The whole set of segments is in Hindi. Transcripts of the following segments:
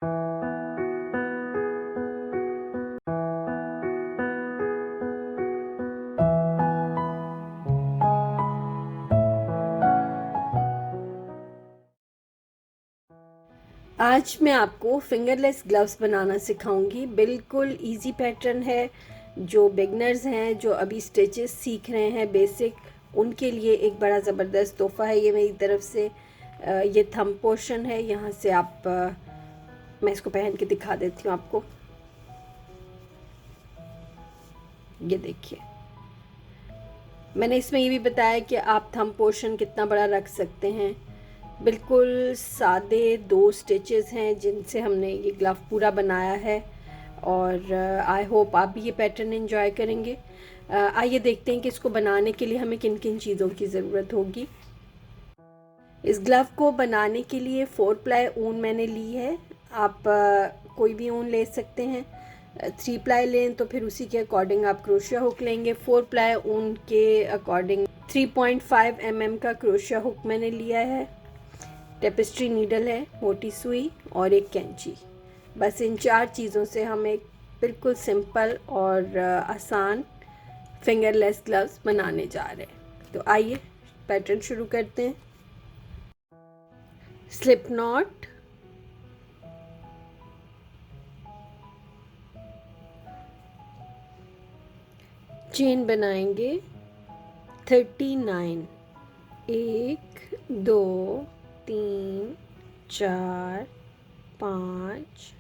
आज मैं आपको फिंगरलेस ग्लव्स बनाना सिखाऊंगी। बिल्कुल इजी पैटर्न है। जो बिगनर्स हैं, जो अभी स्टिचेस सीख रहे हैं बेसिक, उनके लिए एक बड़ा ज़बरदस्त तोहफ़ा है ये मेरी तरफ से। ये थंब पोर्शन है, यहाँ से आप मैं इसको पहन के दिखा देती हूँ आपको। ये देखिए, मैंने इसमें ये भी बताया कि आप थंब पोर्शन कितना बड़ा रख सकते हैं। बिल्कुल सादे 2 स्टिचेस हैं जिनसे हमने ये ग्लव पूरा बनाया है, और आई होप आप भी ये पैटर्न एंजॉय करेंगे। आइए देखते हैं कि इसको बनाने के लिए हमें किन किन चीज़ों की ज़रूरत होगी। इस ग्लव को बनाने के लिए 4 प्लाई ऊन मैंने ली है। आप कोई भी ऊन ले सकते हैं। 3 प्लाई लें तो फिर उसी के अकॉर्डिंग आप क्रोशिया हुक लेंगे। 4 प्लाई ऊन के अकॉर्डिंग 3.5 mm का क्रोशिया हुक मैंने लिया है। टेपेस्ट्री नीडल है, मोटी सुई और एक कैंची। बस इन 4 चीज़ों से हम एक बिल्कुल सिंपल और आसान फिंगरलेस ग्लव्स बनाने जा रहे हैं। तो आइए पैटर्न शुरू करते हैं। स्लिप नॉट, चेन बनाएंगे 39, 1 2 3 4 5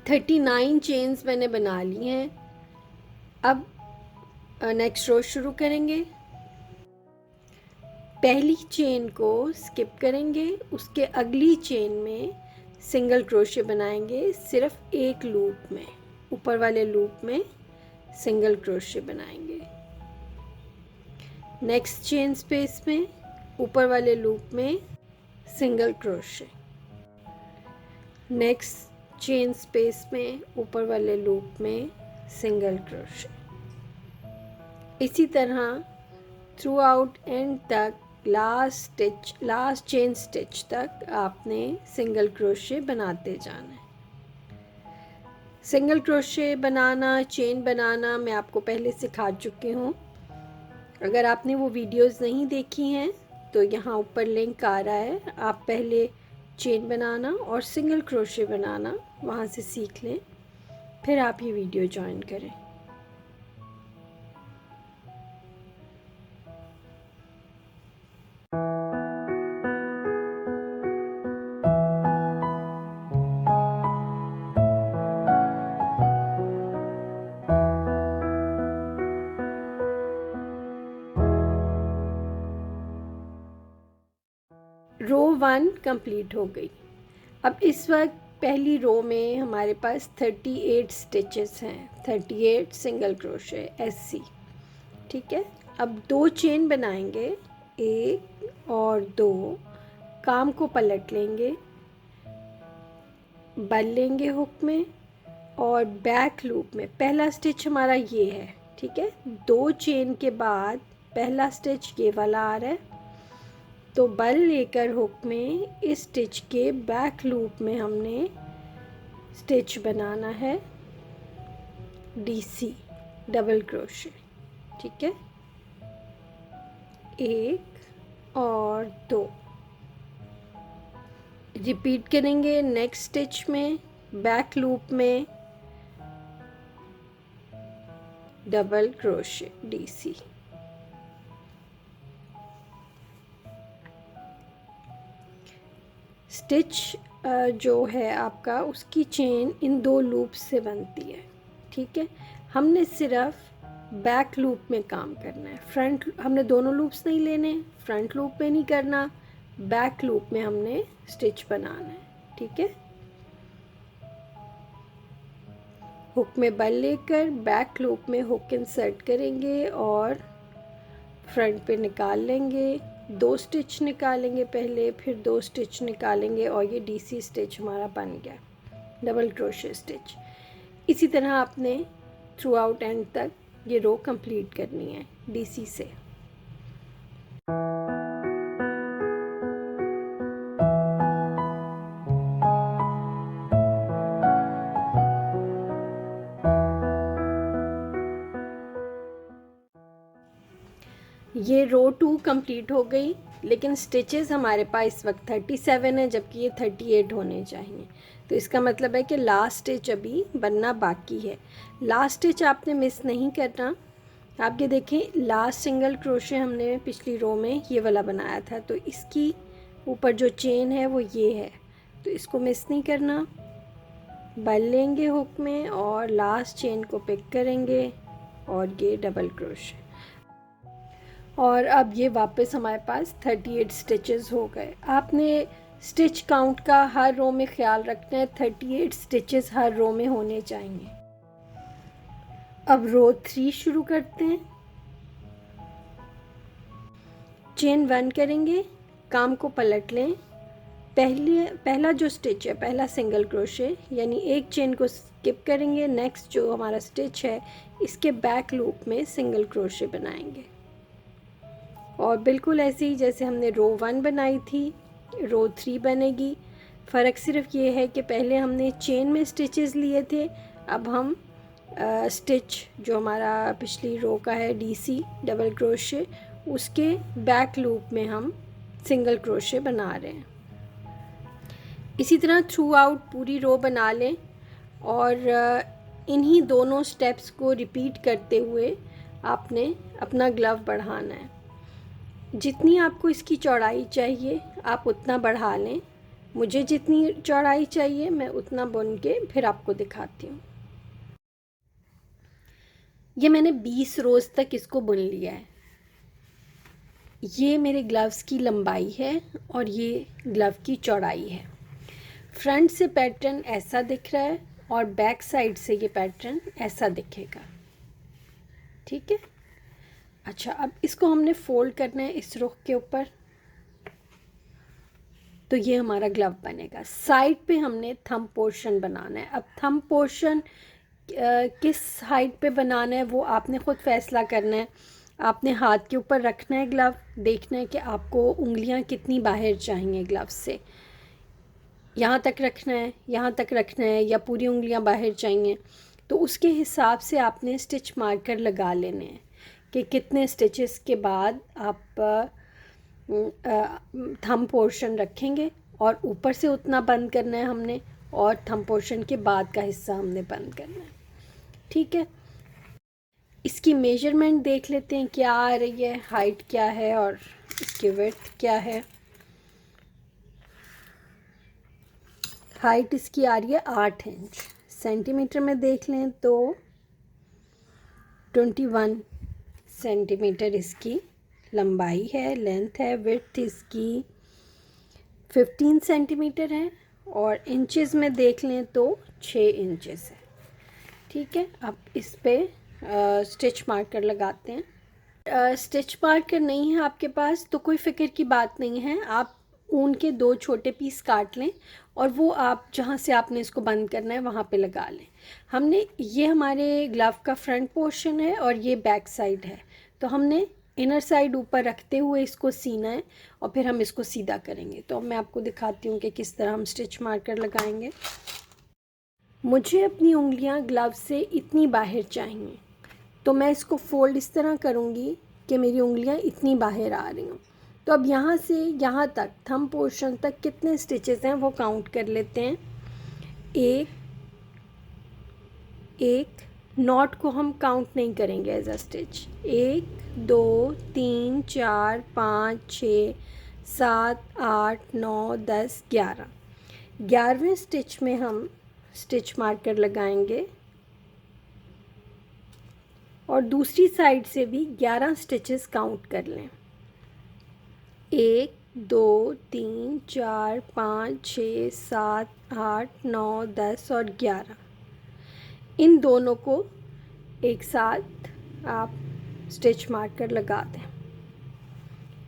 39 चेन्स मैंने बना ली हैं। अब नेक्स्ट रो शुरू करेंगे। पहली चेन को स्किप करेंगे, उसके अगली चेन में सिंगल क्रोशे बनाएंगे। सिर्फ एक लूप में, ऊपर वाले लूप में सिंगल क्रोशे बनाएंगे। नेक्स्ट चेन स्पेस में ऊपर वाले लूप में single crochet. Next chain space में ऊपर वाले लूप में सिंगल क्रोशे। इसी तरह थ्रू आउट एंड तक, लास्ट चेन स्टिच तक आपने सिंगल क्रोशे बनाते जाना है। सिंगल क्रोशे बनाना, चेन बनाना मैं आपको पहले सिखा चुकी हूँ। अगर आपने वो वीडियोस नहीं देखी हैं तो यहाँ ऊपर लिंक आ रहा है। आप पहले चेन बनाना और सिंगल क्रोशे बनाना वहाँ से सीख लें, फिर आप ये वीडियो ज्वाइन करें। रो 1 कंप्लीट हो गई। अब इस वक्त पहली रो में हमारे पास 38 स्टिचेस हैं, 38 सिंगल क्रोशे SC। ठीक है, अब 2 चेन बनाएंगे, 1 और 2। काम को पलट लेंगे, बल लेंगे हुक में और बैक लूप में। पहला स्टिच हमारा ये है, ठीक है। 2 चेन के बाद पहला स्टिच ये वाला आ रहा है, तो बल लेकर हुक में इस स्टिच के बैक लूप में हमने स्टिच बनाना है DC डबल क्रोशे। ठीक है, 1 और 2 रिपीट करेंगे। नेक्स्ट स्टिच में बैक लूप में डबल क्रोशे DC। स्टिच जो है आपका, उसकी चेन इन 2 लूप से बनती है। ठीक है, हमने सिर्फ बैक लूप में काम करना है। फ्रंट हमने दोनों लूप्स नहीं लेने, फ्रंट लूप में नहीं करना, बैक लूप में हमने स्टिच बनाना है। ठीक है, हुक में बल लेकर बैक लूप में हुक इंसर्ट करेंगे और फ्रंट पे निकाल लेंगे 2 स्टिच निकालेंगे पहले, फिर 2 स्टिच निकालेंगे और ये डीसी स्टिच हमारा बन गया, डबल क्रोशे स्टिच। इसी तरह आपने थ्रू आउट एंड तक ये रो कंप्लीट करनी है डीसी से। ये रो 2 कंप्लीट हो गई, लेकिन स्टिचेस हमारे पास इस वक्त 37 है, जबकि ये 38 होने चाहिए। तो इसका मतलब है कि लास्ट स्टिच अभी बनना बाकी है। लास्ट स्टिच आपने मिस नहीं करना। आप ये देखें, लास्ट सिंगल क्रोशे हमने पिछली रो में ये वाला बनाया था, तो इसकी ऊपर जो चेन है वो ये है, तो इसको मिस नहीं करना। बल लेंगे हुक में और लास्ट चेन को पिक करेंगे और ये डबल क्रोशे। और अब ये वापस हमारे पास 38 स्टिचेस हो गए। आपने स्टिच काउंट का हर रो में ख्याल रखना है, 38 स्टिचेस हर रो में होने चाहिए। अब रो 3 शुरू करते हैं। चेन 1 करेंगे, काम को पलट लें। पहला जो स्टिच है, पहला सिंगल क्रोशे, यानी एक चेन को स्किप करेंगे। नेक्स्ट जो हमारा स्टिच है, इसके बैक लूप में सिंगल क्रोशे बनाएंगे और बिल्कुल ऐसे ही जैसे हमने रो 1 बनाई थी, रो 3 बनेगी। फ़र्क सिर्फ ये है कि पहले हमने चेन में स्टिचेस लिए थे, अब हम स्टिच जो हमारा पिछली रो का है डीसी डबल क्रोशे, उसके बैक लूप में हम सिंगल क्रोशे बना रहे हैं। इसी तरह थ्रू आउट पूरी रो बना लें और इन्हीं दोनों स्टेप्स को रिपीट करते हुए आपने अपना ग्लव बढ़ाना है। जितनी आपको इसकी चौड़ाई चाहिए आप उतना बढ़ा लें। मुझे जितनी चौड़ाई चाहिए मैं उतना बुन के फिर आपको दिखाती हूँ। ये मैंने 20 रोज़ तक इसको बुन लिया है। ये मेरे ग्लव्स की लंबाई है और ये ग्लव की चौड़ाई है। फ्रंट से पैटर्न ऐसा दिख रहा है और बैक साइड से ये पैटर्न ऐसा दिखेगा। ठीक है। अच्छा, अब इसको हमने फोल्ड करना है इस रुख के ऊपर, तो ये हमारा ग्लव बनेगा। साइड पे हमने थंब पोर्शन बनाना है। अब थंब पोर्शन किस हाइट पे बनाना है वो आपने ख़ुद फैसला करना है। आपने हाथ के ऊपर रखना है ग्लव, देखना है कि आपको उंगलियां कितनी बाहर चाहिए ग्लव से। यहाँ तक रखना है, यहाँ तक रखना है, या पूरी उंगलियां बाहर चाहिए, तो उसके हिसाब से आपने स्टिच मार्कर लगा लेने हैं कि कितने स्टिचेस के बाद आप थंब पोर्शन रखेंगे और ऊपर से उतना बंद करना है हमने, और थंब पोर्शन के बाद का हिस्सा हमने बंद करना है। ठीक है। इसकी मेजरमेंट देख लेते हैं क्या आ रही है, हाइट क्या है और इसकी विड्थ क्या है। हाइट इसकी आ रही है 8 इंच। सेंटीमीटर में देख लें तो 21 सेंटीमीटर इसकी लंबाई है, लेंथ है। विड्थ इसकी 15 सेंटीमीटर है और इंचेस में देख लें तो 6 इंचेस है। ठीक है। अब इस पे स्टिच मार्कर लगाते हैं। स्टिच मार्कर नहीं है आपके पास तो कोई फ़िक्र की बात नहीं है, आप ऊन के 2 छोटे पीस काट लें और वो आप जहाँ से आपने इसको बंद करना है वहाँ पे लगा लें। हमने ये हमारे ग्लव का फ्रंट पोर्शन है और ये बैक साइड है, तो हमने इनर साइड ऊपर रखते हुए इसको सीना है और फिर हम इसको सीधा करेंगे। तो अब मैं आपको दिखाती हूँ कि किस तरह हम स्टिच मार्कर लगाएंगे। मुझे अपनी उंगलियाँ ग्लव से इतनी बाहर चाहिए, तो मैं इसको फोल्ड इस तरह करूँगी कि मेरी उंगलियाँ इतनी बाहर आ रही हों। तो अब यहाँ से यहाँ तक थंब पोर्शन तक कितने स्टिचेस हैं वो काउंट कर लेते हैं। एक नॉट को हम काउंट नहीं करेंगे एज अ स्टिच। 1 2 3 4 5 6 7 8 9 10 11। 11वें स्टिच में हम स्टिच मार्कर लगाएंगे और दूसरी साइड से भी 11 स्टिचेस काउंट कर लें। 1 2 3 4 5 6 7 8 9 10 और 11। इन दोनों को एक साथ आप स्टिच मार्कर लगा दें।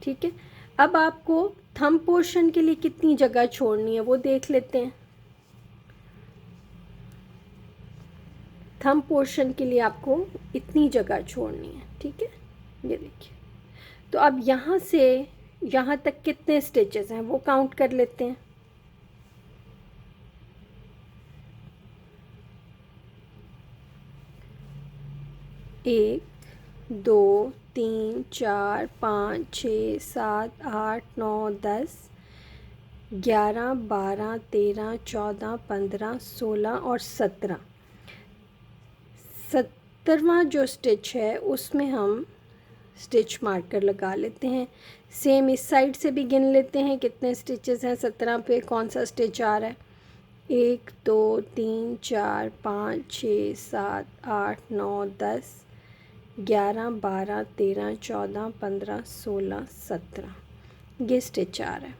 ठीक है। अब आपको थंब पोर्शन के लिए कितनी जगह छोड़नी है वो देख लेते हैं। थंब पोर्शन के लिए आपको इतनी जगह छोड़नी है, ठीक है। ये देखिए, तो अब यहाँ से यहाँ तक कितने स्टिचेस हैं वो काउंट कर लेते हैं। एक, दो, तीन, चार, 5, 6, 7, 8, 9, 10, 11, 12, 13, 14, 15, 16 और 17। 17वां जो स्टिच है उसमें हम स्टिच मार्कर लगा लेते हैं। सेम इस साइड से भी गिन लेते हैं कितने स्टिचेस हैं 17 पे, कौन सा स्टिच आ रहा है। 1, 2, 3, 4, 5, 6, 7, 8, 9, 10, 11, 12, 13, 14, 15, 16, 17 ये स्टिच आ रहा है।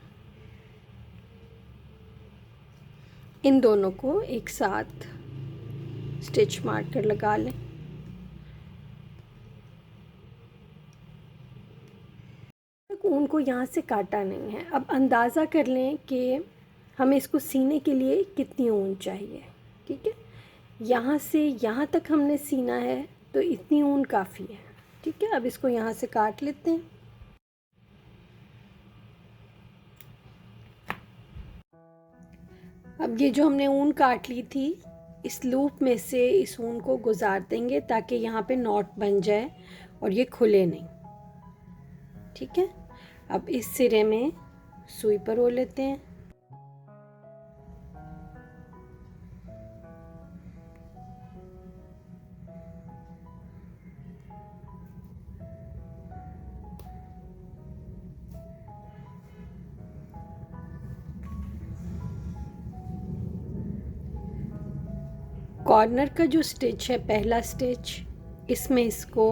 इन दोनों को एक साथ स्टिच मार्कर लगा लें। ऊन को यहाँ से काटा नहीं है। अब अंदाज़ा कर लें कि हमें इसको सीने के लिए कितनी ऊन चाहिए, ठीक है। यहाँ से यहाँ तक हमने सीना है तो इतनी ऊन काफ़ी है, ठीक है। अब इसको यहाँ से काट लेते हैं। अब ये जो हमने ऊन काट ली थी इस लूप में से इस ऊन को गुजार देंगे ताकि यहाँ पे नॉट बन जाए और ये खुले नहीं, ठीक है। अब इस सिरे में सुई परो लेते हैं। कॉर्नर का जो स्टिच है पहला स्टिच, इसमें इसको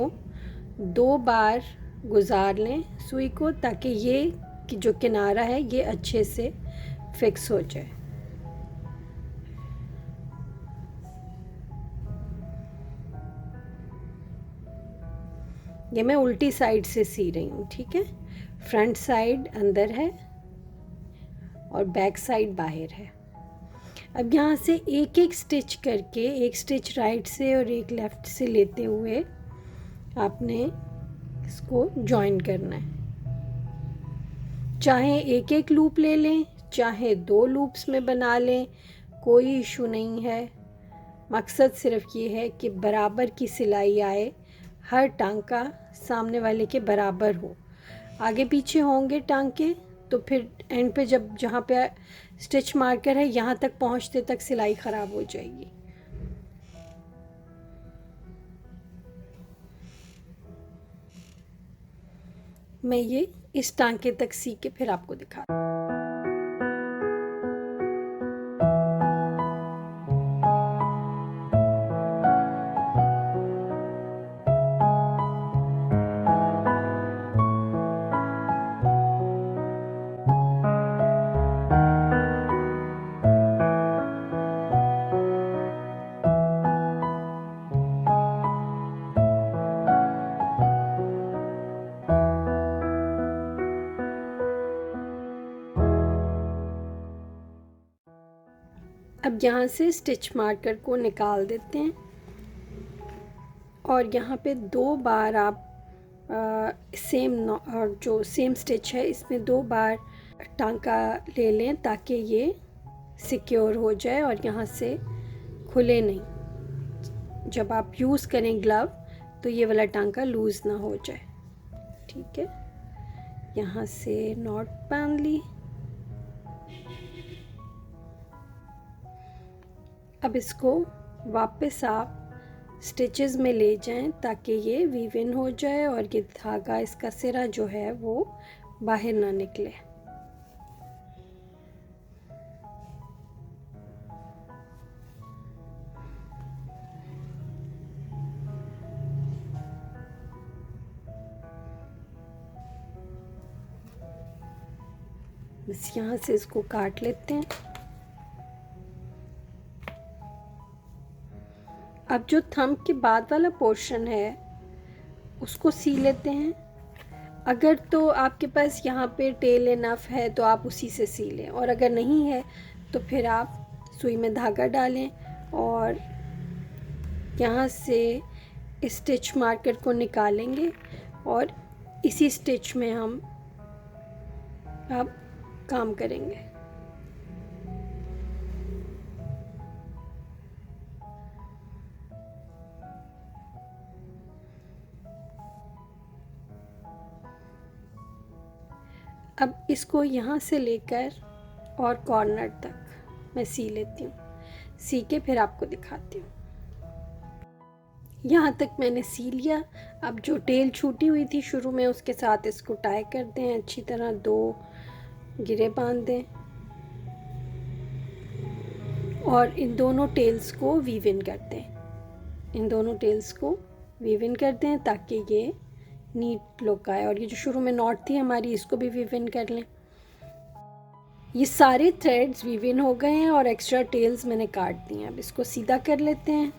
2 बार गुजार लें सुई को ताकि ये जो किनारा है ये अच्छे से फिक्स हो जाए। ये मैं उल्टी साइड से सी रही हूँ, ठीक है। फ्रंट साइड अंदर है और बैक साइड बाहर है। अब यहाँ से एक एक स्टिच करके, एक स्टिच राइट से और एक लेफ़्ट से लेते हुए आपने इसको जॉइन करना है। चाहे एक एक लूप ले लें, चाहे 2 लूप्स में बना लें, कोई इशू नहीं है। मकसद सिर्फ ये है कि बराबर की सिलाई आए, हर टांका सामने वाले के बराबर हो। आगे पीछे होंगे टांके तो फिर एंड पे जब जहाँ पे स्टिच मार्कर है यहाँ तक पहुँचते तक सिलाई ख़राब हो जाएगी। मैं ये इस टांके तक सी के फिर आपको दिखा। अब यहाँ से स्टिच मार्कर को निकाल देते हैं और यहाँ पे 2 बार आप और जो सेम स्टिच है इसमें 2 बार टांका ले लें ताकि ये सिक्योर हो जाए और यहाँ से खुले नहीं। जब आप यूज़ करें ग्लव तो ये वाला टांका लूज़ ना हो जाए, ठीक है। यहाँ से नॉट बांध ली। अब इसको वापस आप स्टिचेस में ले जाएं ताकि ये वीव इन हो जाए और ये धागा इसका सिरा जो है वो बाहर ना निकले। बस यहाँ से इसको काट लेते हैं। अब जो थंब के बाद वाला पोर्शन है उसको सी लेते हैं। अगर तो आपके पास यहाँ पे टेल इनफ है तो आप उसी से सी लें, और अगर नहीं है तो फिर आप सुई में धागा डालें और यहाँ से स्टिच मार्कर को निकालेंगे और इसी स्टिच में हम अब काम करेंगे। अब इसको यहाँ से लेकर और कॉर्नर तक मैं सी लेती हूँ, सी के फिर आपको दिखाती हूँ। यहाँ तक मैंने सी लिया। अब जो टेल छूटी हुई थी शुरू में उसके साथ इसको टाई कर दें, अच्छी तरह 2 गिरे बांध दें और इन दोनों टेल्स को वीव इन कर दें। इन दोनों टेल्स को वीव इन कर दें ताकि ये नीट लुक आए। और ये जो शुरू में नॉट थी हमारी, इसको भी वीव इन कर लें। ये सारे थ्रेड्स वीव इन हो गए हैं और एक्स्ट्रा टेल्स मैंने काट दी हैं। अब इसको सीधा कर लेते हैं।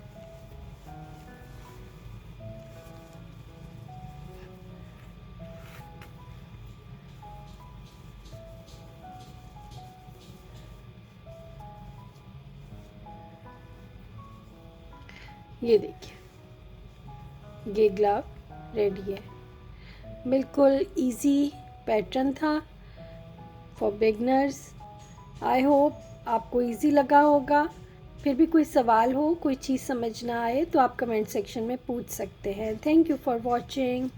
ये देखिए, ये ग्लव रेडी है। बिल्कुल इजी पैटर्न था फॉर बिगनर्स। आई होप आपको इजी लगा होगा। फिर भी कोई सवाल हो, कोई चीज़ समझ ना आए तो आप कमेंट सेक्शन में पूछ सकते हैं। Thank you for watching.